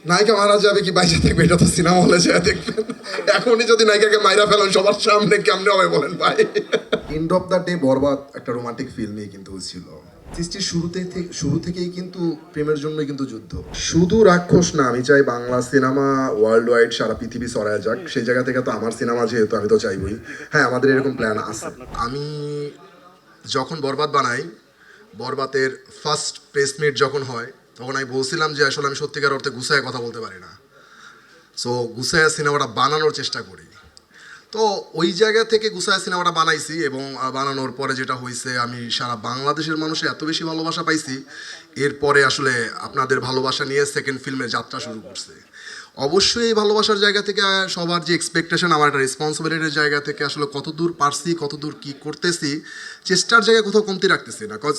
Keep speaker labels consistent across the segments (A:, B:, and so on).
A: নায়িকা মারা যাবে কি বাইরে থাকবে, এটা তো সিনেমা হলে যায় দেখবেন। এখনই যদি নায়িকাকে মাইরা ফেলেন সবার সামনে, কেমনে হবে বলেন ভাই? এন্ড অফ দ্য ডে বরবাদ একটা রোমান্টিক ফিল্ম নিয়ে কিন্তু ছিল। সৃষ্টির শুরু থেকেই কিন্তু প্রেমের জন্যই কিন্তু যুদ্ধ। শুধু রাক্ষস না, আমি চাই বাংলা সিনেমা ওয়ার্ল্ড ওয়াইড সারা পৃথিবী ছড়ায় যাক। সেই জায়গা থেকে তো আমার সিনেমা যেহেতু, আমি তো চাইবই। হ্যাঁ, আমাদের এরকম প্ল্যান আছে। আমি যখন বরবাদ বানাই, বরবাতের ফার্স্ট প্রেস মিট যখন হয়, তখন আমি বলছিলাম যে আসলে আমি সত্যিকার অর্থে গুছায় কথা বলতে পারি না। সো গুছায় সিনেমাটা বানানোর চেষ্টা করি। তো ওই জায়গা থেকে গুছায় সিনেমাটা বানাইছি, এবং বানানোর পরে যেটা হয়েছে, আমি সারা বাংলাদেশের মানুষের এত বেশি ভালোবাসা পাইছি। এরপরে আসলে আপনাদের ভালোবাসা নিয়ে সেকেন্ড ফিল্মের যাত্রা শুরু করছে। অবশ্যই এই ভালোবাসার জায়গা থেকে সবার যে এক্সপেকটেশন, আমার একটা রেসপন্সিবিলিটির জায়গা থেকে আসলে কতদূর পারছি, কতদূর কী করতেছি, চেষ্টার জায়গায় কোথাও কমতি রাখতেছি না। কজ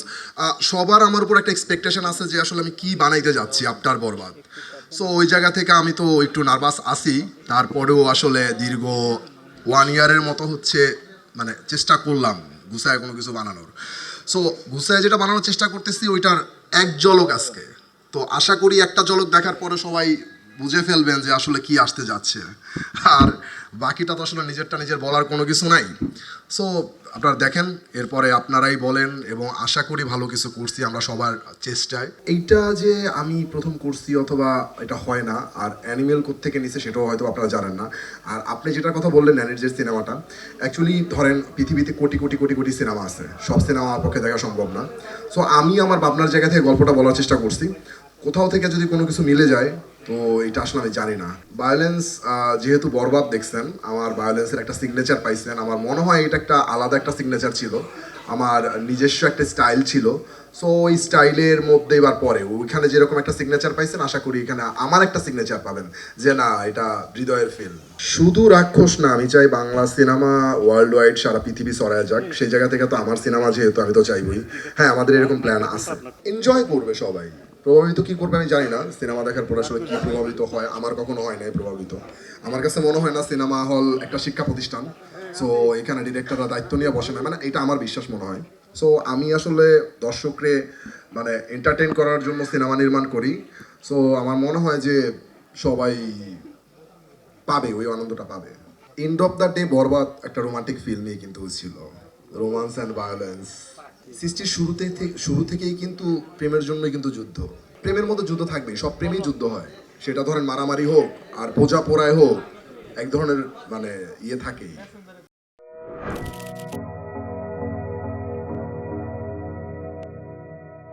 A: সবার আমার উপর একটা এক্সপেকটেশন আছে যে আসলে আমি কী বানাইতে যাচ্ছি আফটার বরবাদ। সো ওই জায়গা থেকে আমি তো একটু নার্ভাস আছি। তারপরেও আসলে দীর্ঘ 1 ইয়ারের মতো হচ্ছে মানে চেষ্টা করলাম গুছায় কোনো কিছু বানানোর। সো গুছায় যেটা বানানোর চেষ্টা করতেছি, ওইটার এক ঝলক আজকে। তো আশা করি একটা ঝলক দেখার পরে সবাই বুঝে ফেলবেন যে আসলে কি আসতে যাচ্ছে। আর বাকিটা তো আসলে নিজেরটা নিজের বলার কোনো কিছু নাই। সো আপনারা দেখেন, এরপরে আপনারাই বলেন, এবং আশা করি ভালো কিছু করছি আমরা সবার চেষ্টায়। এইটা যে আমি প্রথম করছি অথবা এটা হয় না, আর অ্যানিমেল কোত্থেকে নিছে সেটাও হয়তো আপনারা জানেন না। আর আপনি যেটার কথা বললেন ন্যানির যে সিনেমাটা, অ্যাকচুয়ালি ধরেন পৃথিবীতে কোটি কোটি কোটি কোটি সিনেমা আছে, সব সিনেমা আমার পক্ষে দেখা সম্ভব না। সো আমি আমার ভাবনার জায়গা থেকে গল্পটা বলার চেষ্টা করছি। কোথাও থেকে যদি কোনো কিছু মিলে যায়, তো এটা আসলে আমি জানি না। ভায়োলেন্স, যেহেতু বরবাদ দেখছেন, আমার ভায়োলেন্সের একটা সিগনেচার পাইছেন। আমার মনে হয় এটা একটা আলাদা একটা সিগনেচার ছিল, আমার নিজস্ব একটা স্টাইল ছিল। সো ওই স্টাইলের মধ্যে এবার পরে ওইখানে যেরকম একটা সিগনেচার পাইছেন, আশা করি এখানে আমার একটা সিগনেচার পাবেন, যে না এটা হৃদয়ের ফিল্ম। শুধু রাক্ষস না, আমি চাই বাংলা সিনেমা ওয়ার্ল্ড ওয়াইড সারা পৃথিবী ছড়ায় যাক। সেই জায়গা থেকে তো আমার সিনেমা যেহেতু, আমি তো চাইবই। হ্যাঁ, আমাদের এরকম প্ল্যান আছে। এনজয় করবে সবাই। প্রভাবিত কি করবে আমি জানি না, সিনেমা দেখার পর আসলে কি প্রভাবিত হয়, আমার কখনো হয় নাই প্রভাবিত। আমার কাছে মনে হয় না সিনেমা হল একটা শিক্ষা প্রতিষ্ঠান। সো এখানে ডিরেক্টররা দায়িত্ব নিয়ে বসে না, মানে এটা আমার বিশ্বাস মনে হয়। সো আমি আসলে দর্শকরে মানে এন্টারটেইন করার জন্য সিনেমা নির্মাণ করি। সো আমার মনে হয় যে সবাই পাবে, ওই আনন্দটা পাবে। এন্ড অফ দ্য ডে বরবাদ একটা রোমান্টিক ফিল্ম নিয়ে কিন্তু ছিল। Romance and violence. সৃষ্টির শুরু থেকেই কিন্তু প্রেমের জন্যই কিন্তু যুদ্ধ। প্রেমের মধ্যে যুদ্ধ থাকবেই, সব প্রেমেই যুদ্ধ হয়। সেটা ধরেন মারামারি হোক আর বোঝা পোড়ায় হোক, এক ধরনের মানে ইয়ে থাকেই।